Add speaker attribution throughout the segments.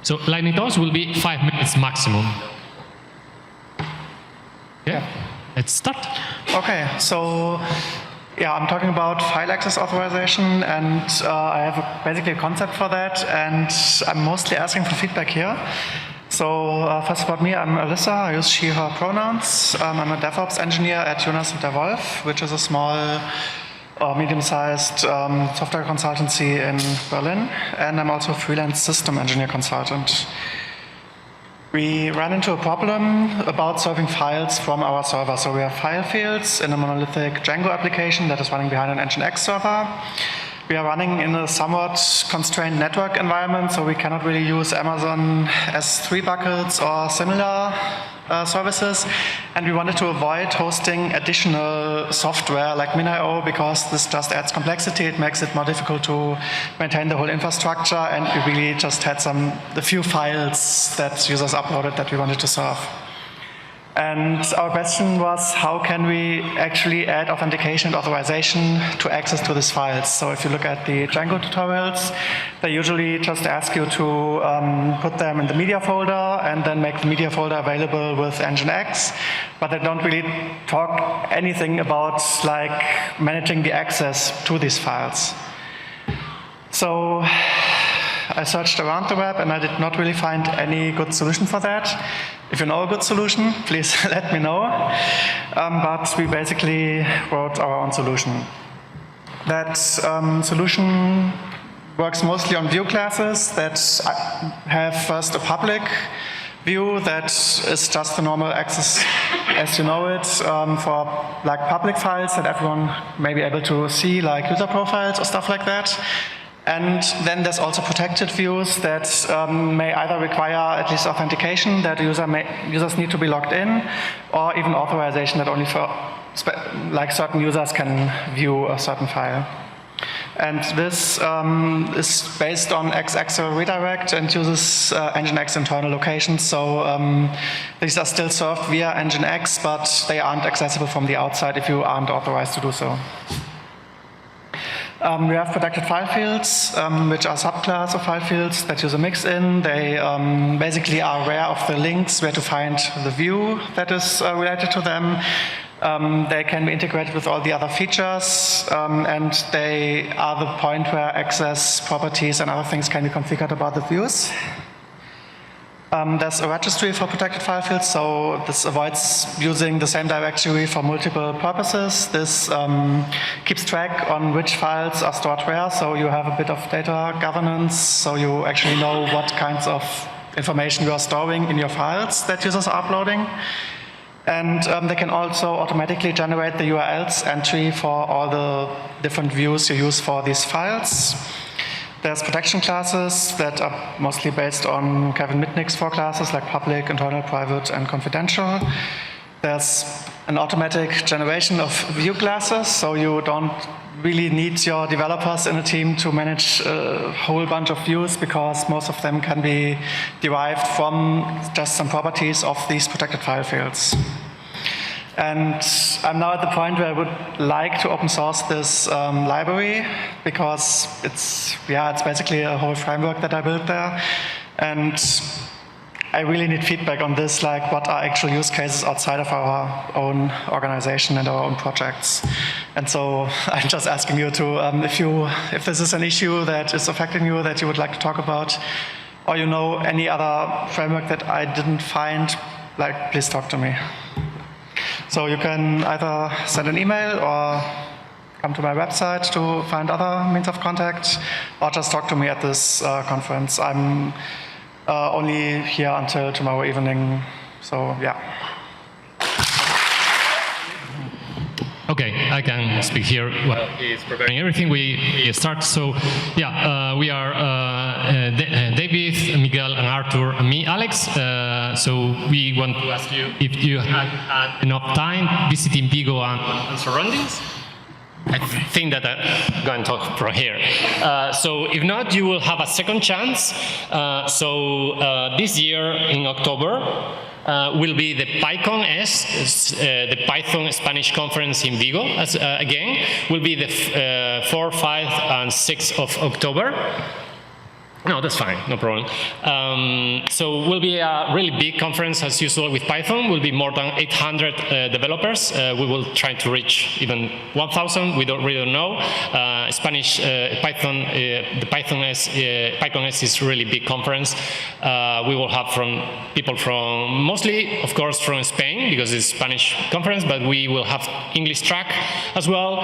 Speaker 1: So lightning talks will be 5 minutes maximum. Yeah, let's start.
Speaker 2: Okay, so yeah, I'm talking about file access authorization, and I have basically a concept for that, and I'm mostly asking for feedback here. So first about me, I'm Alyssa, I use she, her pronouns. I'm a DevOps engineer at Jonas & der Wolf, which is a small medium-sized software consultancy in Berlin, and I'm also a freelance system engineer consultant. We ran into a problem about serving files from our server. So we have file fields in a monolithic Django application that is running behind an Nginx server. We are running in a somewhat constrained network environment, so we cannot really use Amazon S3 buckets or similar services. And we wanted to avoid hosting additional software like MinIO because this just adds complexity. It makes it more difficult to maintain the whole infrastructure. And we really just had the few files that users uploaded that we wanted to serve. And our question was, how can we actually add authentication and authorization to access to these files? So if you look at the Django tutorials, they usually just ask you to put them in the media folder and then make the media folder available with Nginx, but they don't really talk anything about like managing the access to these files. So I searched around the web and I did not really find any good solution for that. If you know a good solution, please let me know. But we basically wrote our own solution. That solution works mostly on view classes that have first a public view that is just the normal access as you know it for like public files that everyone may be able to see, like user profiles or stuff like that. And then there's also protected views that may either require at least authentication that users need to be logged in, or even authorization that only for like certain users can view a certain file. And this is based on X-Axel redirect and uses Nginx internal locations. So these are still served via Nginx, but they aren't accessible from the outside if you aren't authorized to do so. We have protected file fields, which are subclass of file fields that use a mix-in. They basically are aware of the links where to find the view that is related to them. They can be integrated with all the other features, and they are the point where access properties and other things can be configured about the views. There's a registry for protected file fields, so this avoids using the same directory for multiple purposes. This keeps track on which files are stored where, so you have a bit of data governance, so you actually know what kinds of information you are storing in your files that users are uploading. And they can also automatically generate the URLs entry for all the different views you use for these files. There's protection classes that are mostly based on Kevin Mitnick's 4 classes like public, internal, private, and confidential. There's an automatic generation of view classes, so you don't really need your developers in a team to manage a whole bunch of views because most of them can be derived from just some properties of these protected file fields. And I'm now at the point where I would like to open source this library because it's basically a whole framework that I built there. And I really need feedback on this, like what are actual use cases outside of our own organization and our own projects. And so I'm just asking you to, if this is an issue that is affecting you that you would like to talk about, or you know any other framework that I didn't find, like please talk to me. So you can either send an email or come to my website to find other means of contact, or just talk to me at this conference. I'm only here until tomorrow evening, so yeah.
Speaker 1: Okay, I can speak here while he's preparing everything. We start. So, yeah, we are David, Miguel, and Arthur, and me, Alex. So we want to ask you if you had enough time visiting Vigo and surroundings. I think that I'm going to talk from here. So if not, you will have a second chance. This year in October, will be the PyCon the Python Spanish conference in Vigo. Again, will be the 4th, 5th, and 6th of October. No, that's fine, no problem. So will be a really big conference as usual with Python. Will be more than 800 developers. We will try to reach even 1,000. We don't really know. Spanish Python, the PyCon is really big conference. We will have people from mostly, of course, from Spain because it's Spanish conference, but we will have English track as well.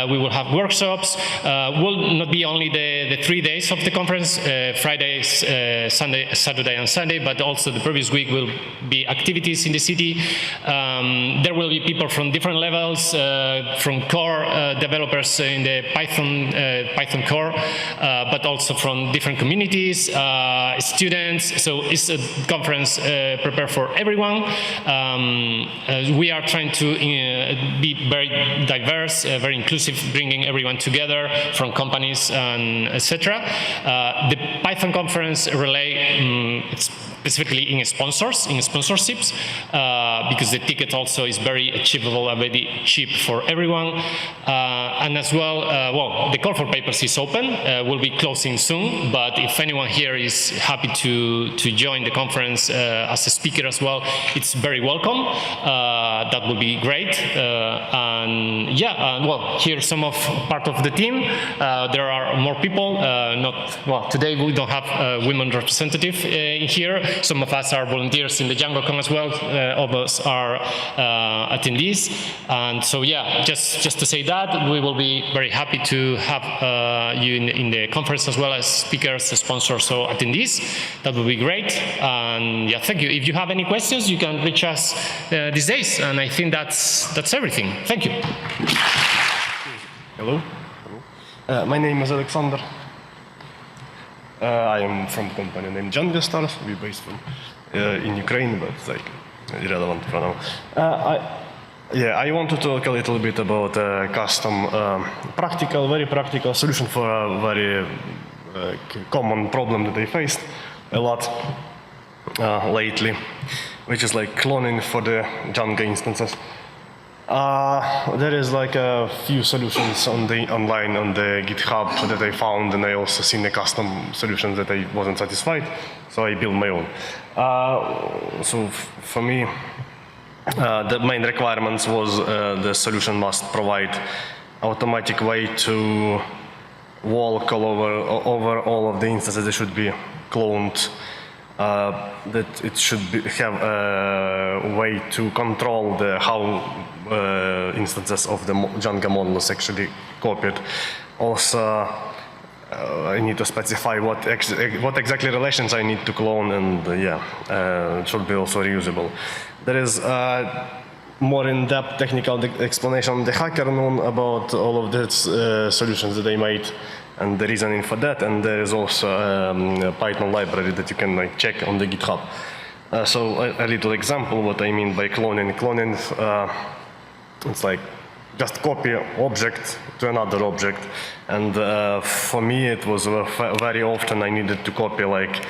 Speaker 1: We will have workshops. Will not be only the 3 days of the conference. Friday, Saturday and Sunday, but also the previous week will be activities in the city. There will be people from different levels, from core developers in the Python core, but also from different communities, students. So it's a conference prepared for everyone. We are trying to be very diverse, very inclusive, bringing everyone together from companies and etc. The Python conference relay it's specifically in sponsorships, because the ticket also is very achievable and very cheap for everyone. And as well, well, the call for papers is open. Will be closing soon, but if anyone here is happy to join the conference as a speaker as well, it's very welcome. That would be great. And yeah, well, here's some of part of the team. There are more people. Today we don't have a women representative in here. Some of us are volunteers in the DjangoCon as well. Others are attendees. And so yeah, just to say that, we will be very happy to have you in the conference as well as speakers, sponsors, or attendees. That would be great. And yeah, thank you. If you have any questions, you can reach us these days. And I think that's everything. Thank you.
Speaker 3: Hello. My name is Alexander. I am from a company named DjangoCon. We're based in Ukraine, but it's like irrelevant for now. I want to talk a little bit about custom, very practical solution for a very common problem that I faced a lot lately, which is like cloning for the Django instances. There is like a few solutions online on the GitHub that I found, and I also seen the custom solutions that I wasn't satisfied, so I built my own. So for me, the main requirements was the solution must provide automatic way to walk over all of the instances that should be cloned. That it should have a way to control how instances of the Django model is actually copied. Also, I need to specify what exactly relations I need to clone, and it should be also reusable. There is more in-depth technical explanation on the HackerNoon about all of the solutions that I made and the reasoning for that, and there is also a Python library that you can check on the GitHub. So a little example what I mean by cloning. Cloning, it's like just copy object to another object, and for me it was very often I needed to copy like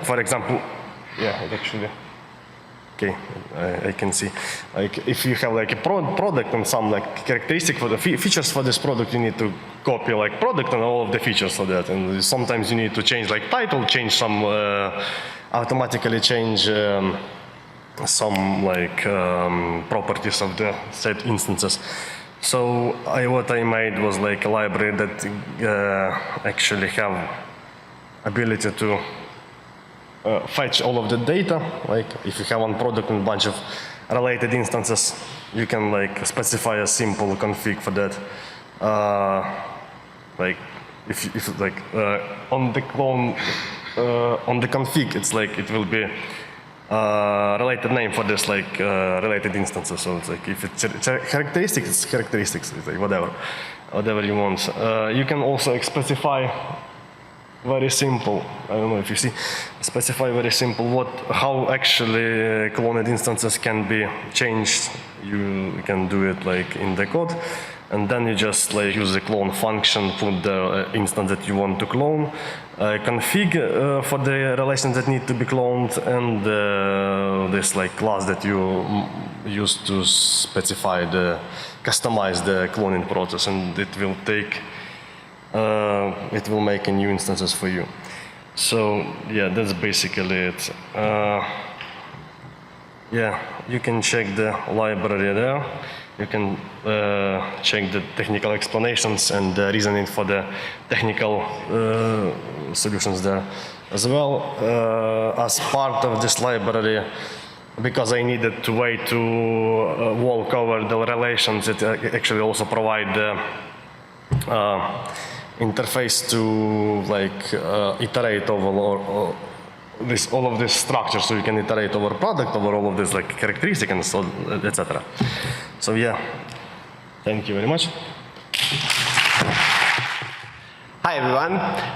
Speaker 3: for example, actually. Okay, I can see. Like if you have like a product and some like characteristic for the features for this product, you need to copy like product and all of the features for that. And sometimes you need to change like title, change some, automatically change some like properties of the set instances. So what I made was like a library that actually have ability to fetch all of the data. Like if you have one product and a bunch of related instances, you can like specify a simple config for that. Like if like on the clone on the config, it's like it will be related name for this like related instances. So it's like if it's a characteristic, it's characteristics. It's like whatever you want. You can also specify very simple. I don't know if you see. Specify very simple how actually cloned instances can be changed. You can do it like in the code, and then you just like use the clone function, put the instance that you want to clone, config for the relations that need to be cloned, and this like class that you use to specify customize the cloning process, and it will make a new instances for you. So yeah, that's basically it. Yeah, you can check the library there. You can check the technical explanations and the reasoning for the technical solutions there as well. As part of this library, because I needed a way to walk over the relations, it actually also provide the interface to like iterate over all of this structure, so you can iterate over product, over all of this like characteristic and so etc. So yeah, thank you very much.
Speaker 4: Hi everyone,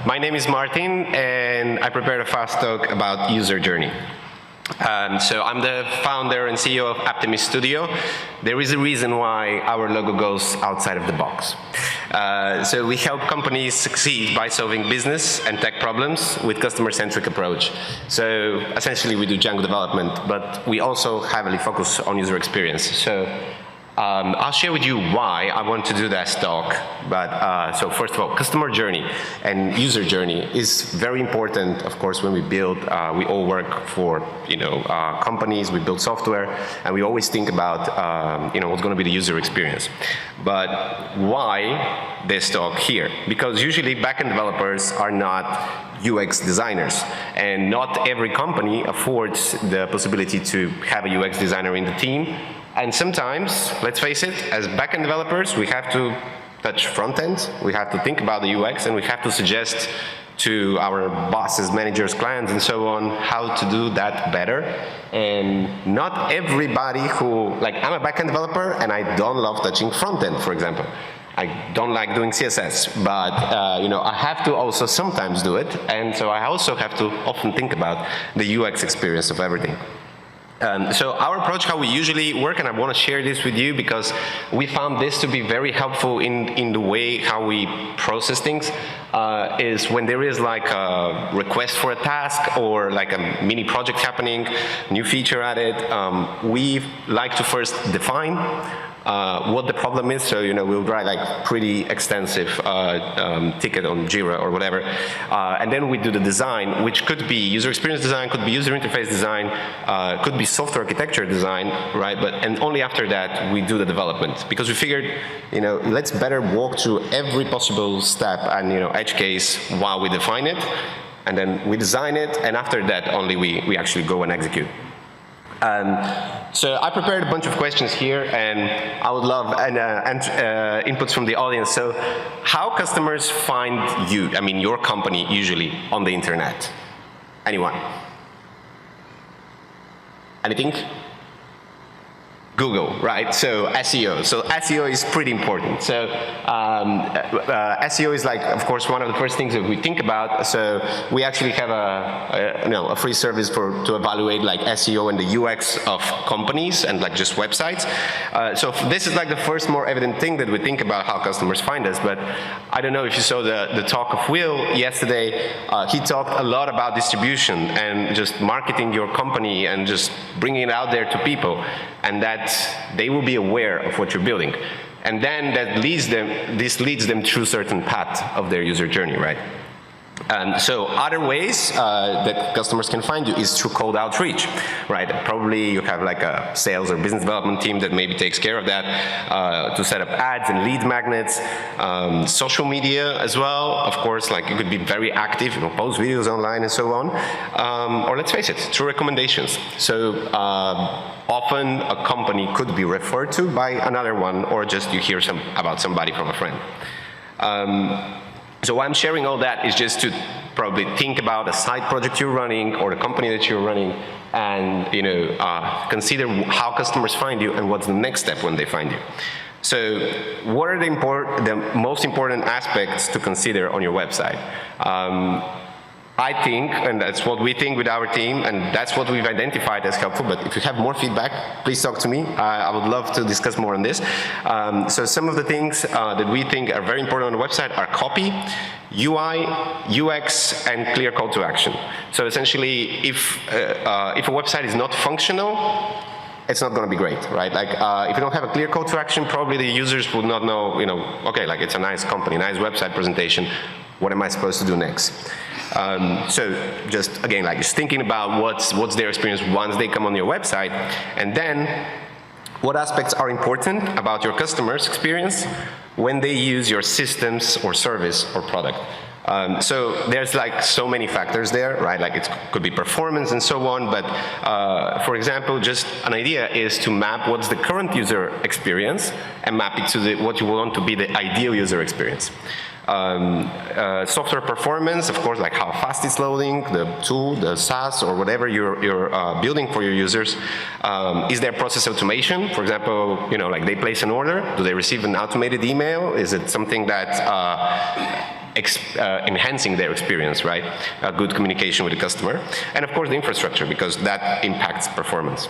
Speaker 4: my name is Martin and I prepared a fast talk about user journey. So I'm the founder and CEO of Optimist Studio. There is a reason why our logo goes outside of the box. So we help companies succeed by solving business and tech problems with customer-centric approach. So essentially we do Django development, but we also heavily focus on user experience. So I'll share with you why I want to do that talk. But so first of all, customer journey and user journey is very important. Of course, when we build, we all work for companies. We build software, and we always think about what's going to be the user experience. But why this talk here? Because usually backend developers are not UX designers, and not every company affords the possibility to have a UX designer in the team. And sometimes, let's face it, as backend developers, we have to touch front end, we have to think about the UX, and we have to suggest to our bosses, managers, clients, and so on, how to do that better. And not everybody who, like, I'm a backend developer, and I don't love touching front end, for example. I don't like doing CSS, but I have to also sometimes do it, and so I also have to often think about the UX experience of everything. So our approach, how we usually work, and I want to share this with you because we found this to be very helpful in the way how we process things, is when there is like a request for a task or like a mini project happening, new feature added, we like to first define what the problem is. So, we'll write like pretty extensive ticket on Jira or whatever. And then we do the design, which could be user experience design, could be user interface design, could be software architecture design, right? And only after that, we do the development. Because we figured, let's better walk through every possible step and, edge case while we define it. And then we design it, and after that, only we actually go and execute. So I prepared a bunch of questions here, and I would love inputs from the audience. So how customers find you, your company, usually on the internet? Anyone? Anything? Google, right? So SEO. So SEO is pretty important. So SEO is like, of course, one of the first things that we think about. So we actually have a free service to evaluate like SEO and the UX of companies and like just websites. So this is like the first more evident thing that we think about how customers find us. But I don't know if you saw the talk of Will yesterday. He talked a lot about distribution and just marketing your company and just bringing it out there to people, and that they will be aware of what you're building. And then this leads them through certain path of their user journey, right? So other ways that customers can find you is through cold outreach, right? Probably you have like a sales or business development team that maybe takes care of that, to set up ads and lead magnets, social media as well. Of course, like you could be very active, post videos online and so on. Or let's face it, through recommendations. So often a company could be referred to by another one, or just you hear about somebody from a friend. So why I'm sharing all that is just to probably think about a side project you're running or the company that you're running, and consider how customers find you and what's the next step when they find you. So what are the most important aspects to consider on your website? I think, and that's what we think with our team, and that's what we've identified as helpful, but if you have more feedback, please talk to me. I would love to discuss more on this. So some of the things that we think are very important on the website are copy, UI, UX, and clear call to action. So essentially, if a website is not functional, it's not going to be great, right? Like, if you don't have a clear call to action, probably the users would not know, okay, like it's a nice company, nice website presentation. What am I supposed to do next? So just, again, like just thinking about what's their experience once they come on your website, and then what aspects are important about your customer's experience when they use your systems or service or product. So there's like so many factors there, right? Like it could be performance and so on, but for example, just an idea is to map what's the current user experience and map it to what you want to be the ideal user experience. Software performance, of course, like how fast it's loading, the tool, the SaaS, or whatever you're building for your users. Is there process automation? For example, you know, like they place an order, do they receive an automated email? Is it something that enhancing their experience, right? Good communication with the customer. And of course the infrastructure, because that impacts performance.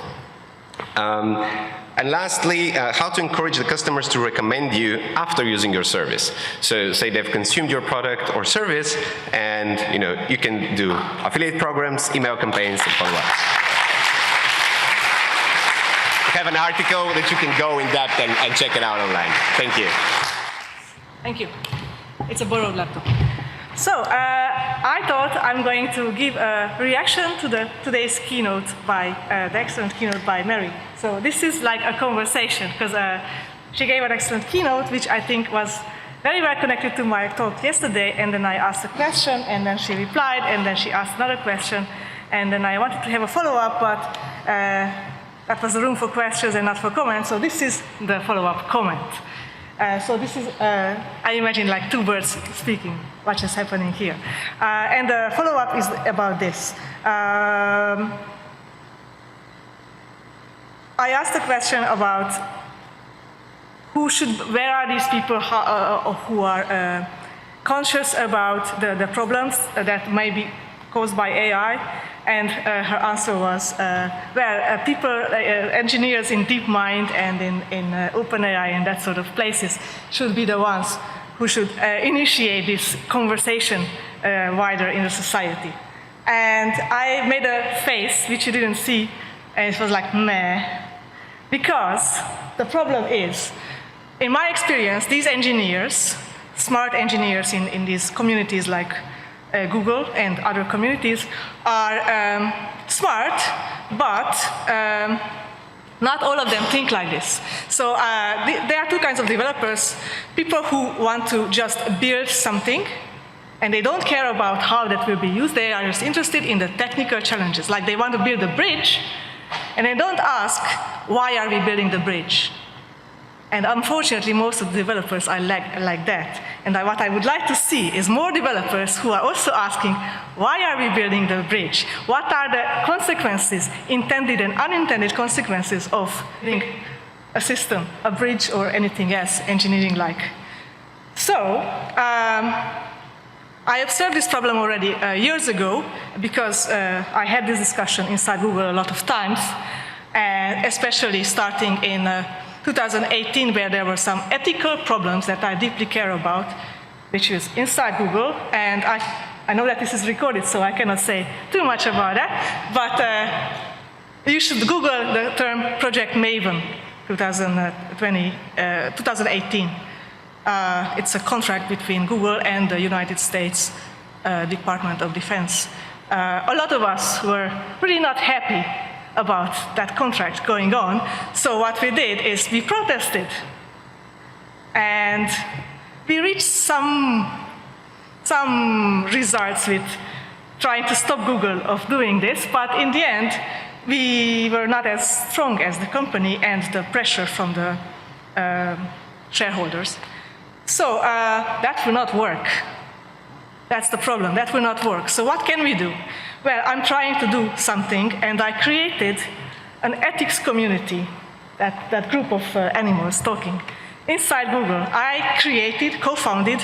Speaker 4: And lastly, how to encourage the customers to recommend you after using your service. So say they've consumed your product or service, and you know, you can do affiliate programs, email campaigns, and follow-ups. We have an article that you can go in depth and check it out online. Thank you. Thank you.
Speaker 5: It's a borrowed laptop. So I thought I'm going to give a reaction to today's keynote by the excellent keynote by Mary. So this is like a conversation, because she gave an excellent keynote, which I think was very well connected to my talk yesterday. And then I asked a question, and then she replied, and then she asked another question, and then I wanted to have a follow-up, but that was the room for questions and not for comments. So this is the follow-up comment. So this is, I imagine, like two birds speaking, what is happening here. And the follow-up is about this. I asked a question about where are these people who are conscious about the problems that may be caused by AI, and her answer was, people, engineers in DeepMind and in OpenAI and that sort of places should be the ones who should initiate this conversation wider in the society. And I made a face, which you didn't see, and it was like, meh. Because the problem is, in my experience, these engineers, smart engineers in these communities like Google and other communities are smart, but not all of them think like this. So there are two kinds of developers: people who want to just build something, and they don't care about how that will be used. They are just interested in the technical challenges. Like they want to build a bridge, and they don't ask, why are we building the bridge? And unfortunately, most of the developers are like that. And what I would like to see is more developers who are also asking, why are we building the bridge? What are the consequences, intended and unintended consequences of building a system, a bridge, or anything else, engineering-like? So, I observed this problem already years ago, because I had this discussion inside Google a lot of times, especially starting in 2018, where there were some ethical problems that I deeply care about, which is inside Google. And I know that this is recorded, so I cannot say too much about that. But you should Google the term Project Maven 2018. It's a contract between Google and the United States Department of Defense. A lot of us were really not happy about that contract going on. So what we did is we protested. And we reached some results with trying to stop Google of doing this, but in the end, we were not as strong as the company and the pressure from the shareholders. So that will not work. That's the problem, that will not work. So what can we do? Well, I'm trying to do something, and I created an ethics community, that group of animals talking. Inside Google, I co-founded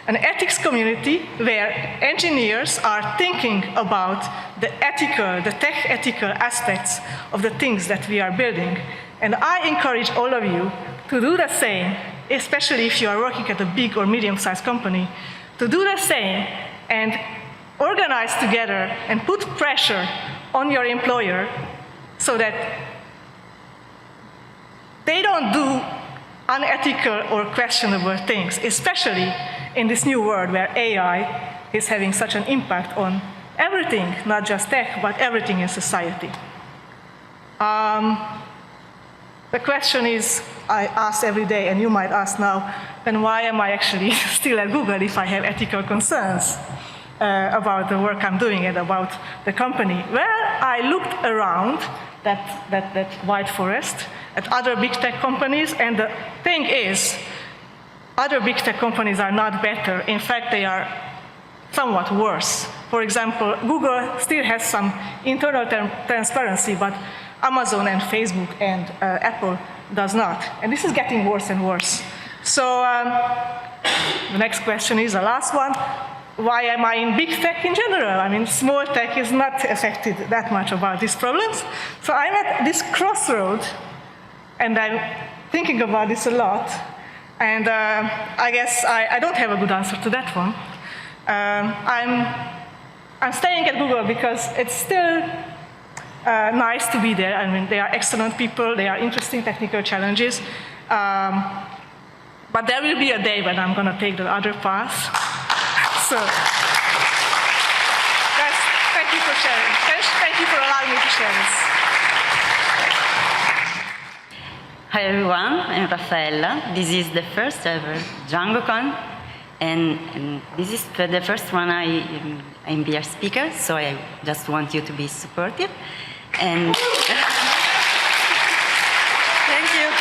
Speaker 5: an ethics community where engineers are thinking about the tech ethical aspects of the things that we are building. And I encourage all of you to do the same, especially if you are working at a big or medium-sized company, to do the same and organize together and put pressure on your employer so that they don't do unethical or questionable things, especially in this new world where AI he's having such an impact on everything, not just tech, but everything in society. The question is, I ask every day, and you might ask now, then why am I actually still at Google if I have ethical concerns about the work I'm doing and about the company? Well, I looked around that white forest at other big tech companies, and the thing is, other big tech companies are not better. In fact, they are somewhat worse. For example, Google still has some internal transparency, but Amazon and Facebook and Apple does not. And this is getting worse and worse. So the next question is the last one. Why am I in big tech in general? I mean, small tech is not affected that much about these problems. So I'm at this crossroad, and I'm thinking about this a lot. And I guess I don't have a good answer to that one. I'm staying at Google because it's still nice to be there. I mean, they are excellent people. They are interesting technical challenges. But there will be a day when I'm going to take the other path. So thank you for sharing. Thank you for allowing me to share this.
Speaker 6: Hi everyone, I'm Raffaella. This is the first ever DjangoCon, and this is the first one I'm be a speaker, so I just want you to be supportive. And thank you.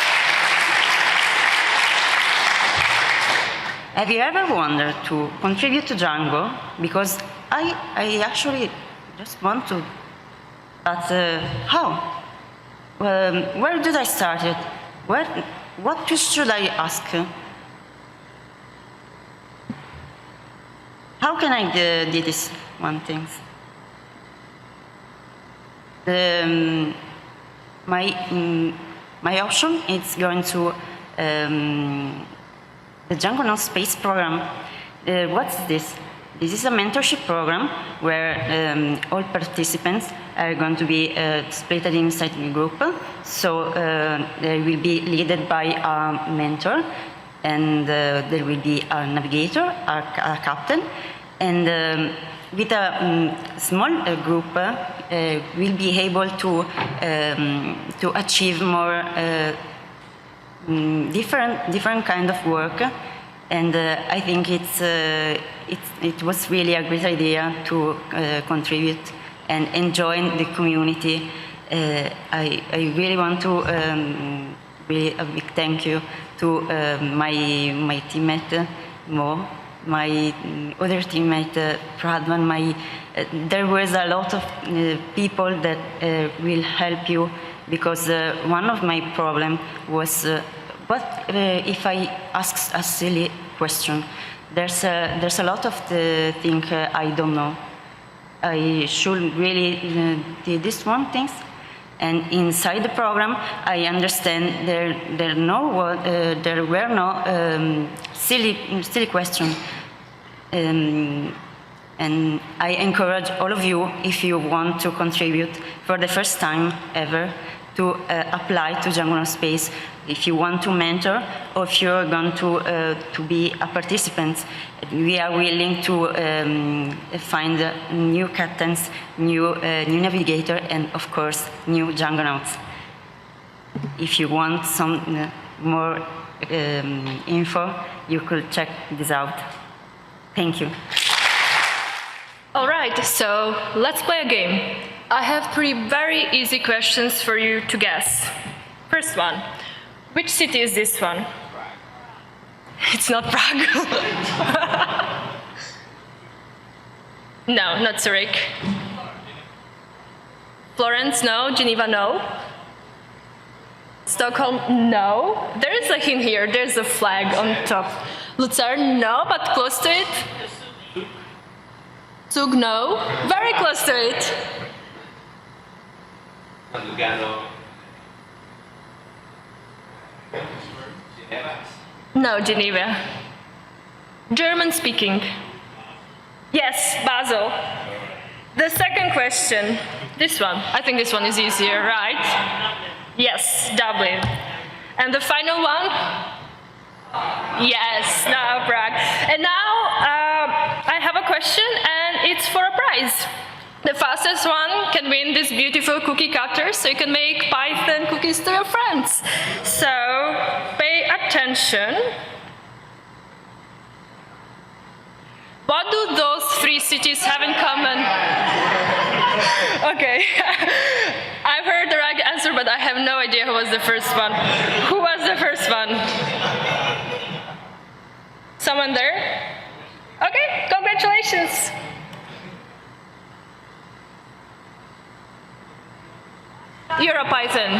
Speaker 6: Have you ever wondered to contribute to Django? Because I actually just want to, but how? Where did I start it? What should I ask? How can I do this one thing? My option is going to the DjangoCon Space program. What's this? This is a mentorship program where all participants are going to be split inside a group. So they will be led by a mentor, and there will be a navigator, a captain, and with a small group, we'll be able to achieve more different kind of work. And I think it was really a great idea to contribute and enjoy the community. I really want to really a big thank you to my teammate Mo, my other teammate Pradman. There was a lot of people that will help you, because one of my problem was. What if I ask a silly question? There's a lot of the thing I don't know. I should really do this one things, and inside the program I understand there were no silly question, and I encourage all of you, if you want to contribute for the first time ever, to apply to DjangoCon Space. If you want to mentor, or if you're going to be a participant, we are willing to find new captains, new navigator, and of course, new Djangonauts. If you want some more info, you could check this out. Thank you.
Speaker 7: All right, so let's play a game. I have 3 very easy questions for you to guess. First one. Which city is this one? It's not Prague. No, not Zurich. Florence, no. Geneva, no. Stockholm, no. There is a hint here. There's a flag on top. Lucerne, no, but close to it. Zug, no. Very close to it.
Speaker 4: Lugano.
Speaker 7: No, Geneva. German speaking. Yes, Basel. The second question, this one. I think this one is easier, right? Yes, Dublin. And the final one? Yes, now Prague. And now I have a question, and it's for a prize. The fastest one can win this beautiful cookie cutter, so you can make Python cookies to your friends. So pay attention. What do those 3 cities have in common? Okay, I've heard the right answer, but I have no idea who was the first one. Who was the first one? Someone there? Okay, congratulations. EuroPython.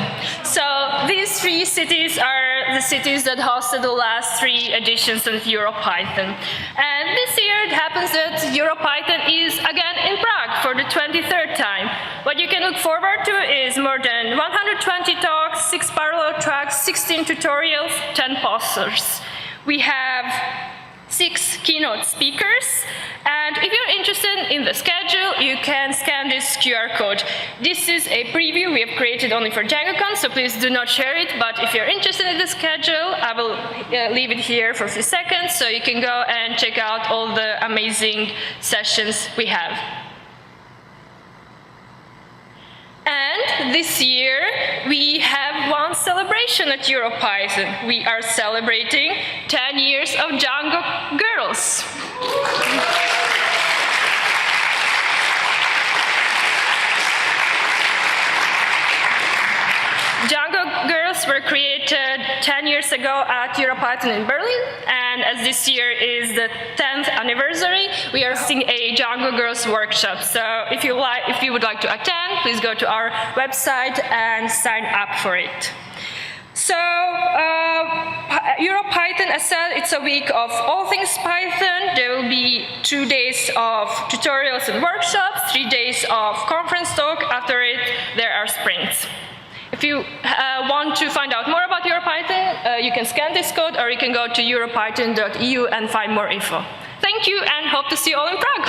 Speaker 7: So these 3 cities are the cities that hosted the last 3 editions of EuroPython. And this year it happens that EuroPython is again in Prague for the 23rd time. What you can look forward to is more than 120 talks, 6 parallel tracks, 16 tutorials, 10 posters. We have 6 keynote speakers, and if you're interested in the schedule, you can scan this QR code. This is a preview we have created only for DjangoCon, so please do not share it, but if you're interested in the schedule, I will leave it here for a few seconds, so you can go and check out all the amazing sessions we have. And this year, we have one celebration at EuroPython. We are celebrating 10 years of Django Girls. Django Girls were created 10 years ago at EuroPython in Berlin, and as this year is the 10th anniversary, we are hosting a Django Girls workshop. So if you would like to attend, please go to our website and sign up for it. So EuroPython, as said, it's a week of all things Python. There will be 2 days of tutorials and workshops, 3 days of conference talk. After it, there are sprints. If you want to find out more about EuroPython, you can scan this code, or you can go to europython.eu and find more info. Thank you, and hope to see you all in Prague.